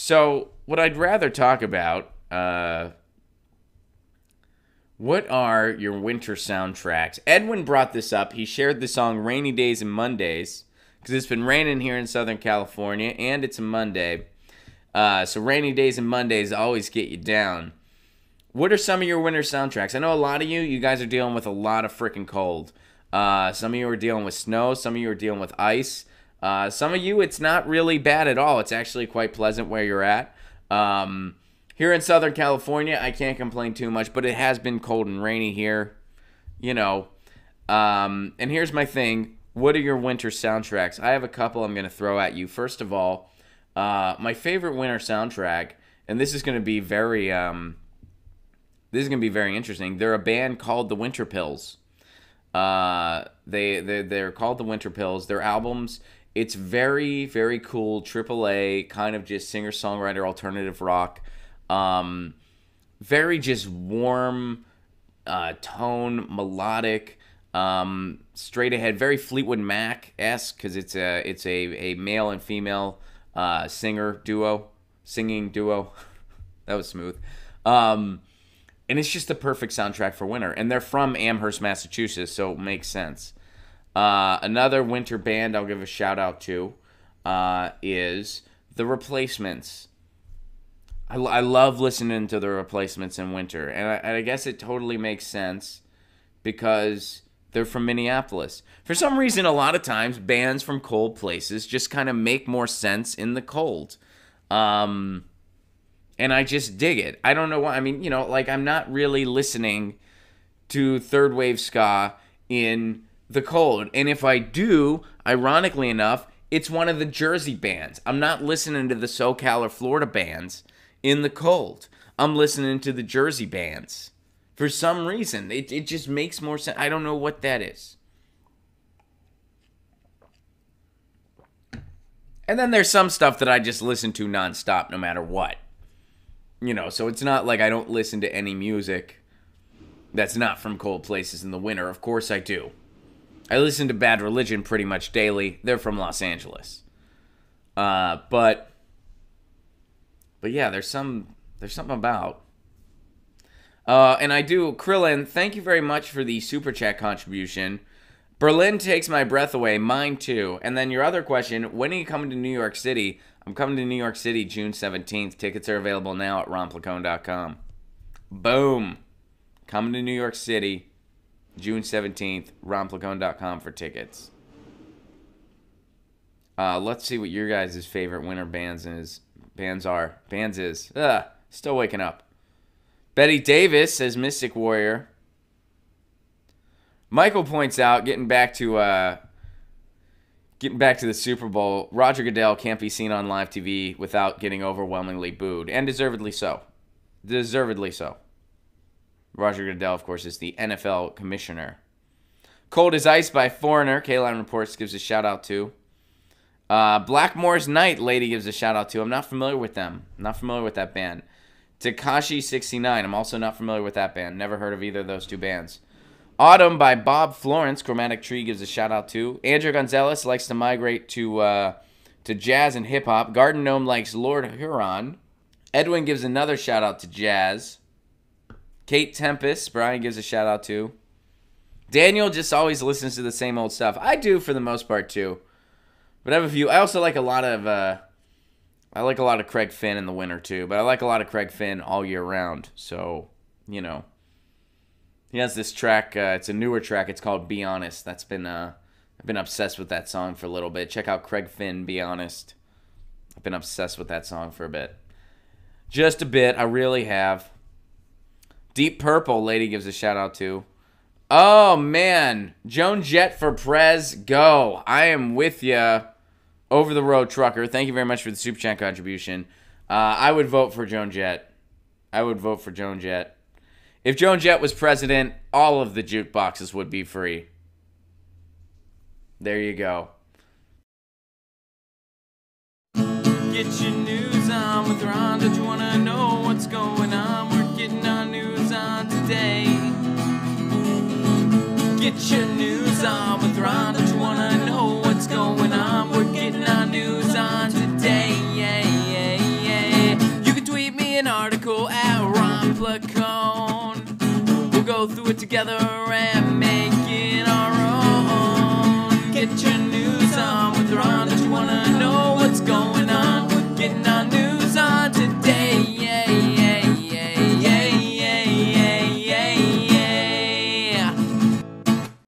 So, what I'd rather talk about, what are your winter soundtracks? Edwin brought this up. He shared the song Rainy Days and Mondays, because it's been raining here in Southern California, and it's a Monday. So Rainy Days and Mondays always get you down. What are some of your winter soundtracks? I know a lot of you guys are dealing with a lot of freaking cold. Some of you are dealing with snow. Some of you are dealing with ice. Some of you, it's not really bad at all. It's actually quite pleasant where you're at. Here in Southern California, I can't complain too much, but it has been cold and rainy here. You know. And here's my thing. What are your winter soundtracks? I have a couple I'm going to throw at you. First of all, my favorite winter soundtrack, and this is going to be very interesting. They're a band called the Winter Pills. They're called the Winter Pills. Their albums, it's very, very cool, AAA, kind of just singer-songwriter alternative rock. Very just warm tone, melodic, straight ahead, very Fleetwood Mac-esque, because it's a male and female singing duo. That was smooth. And it's just the perfect soundtrack for winter. And they're from Amherst, Massachusetts, so it makes sense. Another winter band I'll give a shout out to is The Replacements. I love listening to The Replacements in winter. And I guess it totally makes sense because they're from Minneapolis. For some reason, a lot of times, bands from cold places just kind of make more sense in the cold. And I just dig it. I don't know why. I mean, like, I'm not really listening to third wave ska in the cold. And if I do, ironically enough, it's one of the Jersey bands. I'm not listening to the SoCal or Florida bands in the cold. I'm listening to the Jersey bands. For some reason, it just makes more sense. I don't know what that is. And then there's some stuff that I just listen to nonstop no matter what. So it's not like I don't listen to any music that's not from cold places in the winter. Of course I do. I listen to Bad Religion pretty much daily. They're from Los Angeles. But yeah, there's something about. And I do, Krillin, thank you very much for the Super Chat contribution. Berlin takes my breath away, mine too. And then your other question, when are you coming to New York City? I'm coming to New York City June 17th. Tickets are available now at ronplacone.com. Boom. Coming to New York City June 17th, ronplacone.com for tickets. Let's see what your guys' favorite winter bands are. Still waking up. Betty Davis says Mystic Warrior. Michael points out, getting back to the Super Bowl, Roger Goodell can't be seen on live TV without getting overwhelmingly booed, and deservedly so. Deservedly so. Roger Goodell, of course, is the NFL commissioner. Cold as Ice by Foreigner, K-Line Reports gives a shout-out to. Blackmore's Night, Lady gives a shout-out to. I'm not familiar with them. I'm not familiar with that band. Tekashi 69, I'm also not familiar with that band. Never heard of either of those two bands. Autumn by Bob Florence, Chromatic Tree gives a shout-out to. Andrew Gonzalez likes to migrate to jazz and hip-hop. Garden Gnome likes Lord Huron. Edwin gives another shout-out to jazz. Kate Tempest, Brian gives a shout-out to. Daniel just always listens to the same old stuff. I do for the most part, too. But I have a few. I also like a lot of Craig Finn in the winter, too. But I like a lot of Craig Finn all year round. So, He has this track. It's a newer track. It's called Be Honest. I've been obsessed with that song for a little bit. Check out Craig Finn, Be Honest. I've been obsessed with that song for a bit. Just a bit. I really have. Deep Purple, Lady gives a shout out to. Oh, man. Joan Jett for Prez. Go. I am with ya. Over the Road Trucker. Thank you very much for the Super Chat contribution. I would vote for Joan Jett. If Joan Jett was president, all of the jukeboxes would be free. There you go. Get your news on with Ron. Don't you want to know what's going on? We're getting our news on today. Get your news on with Ron. Don't you want to know what's going on? We're getting our news on today. Yeah, yeah, yeah. go through it together and make it our own. Get your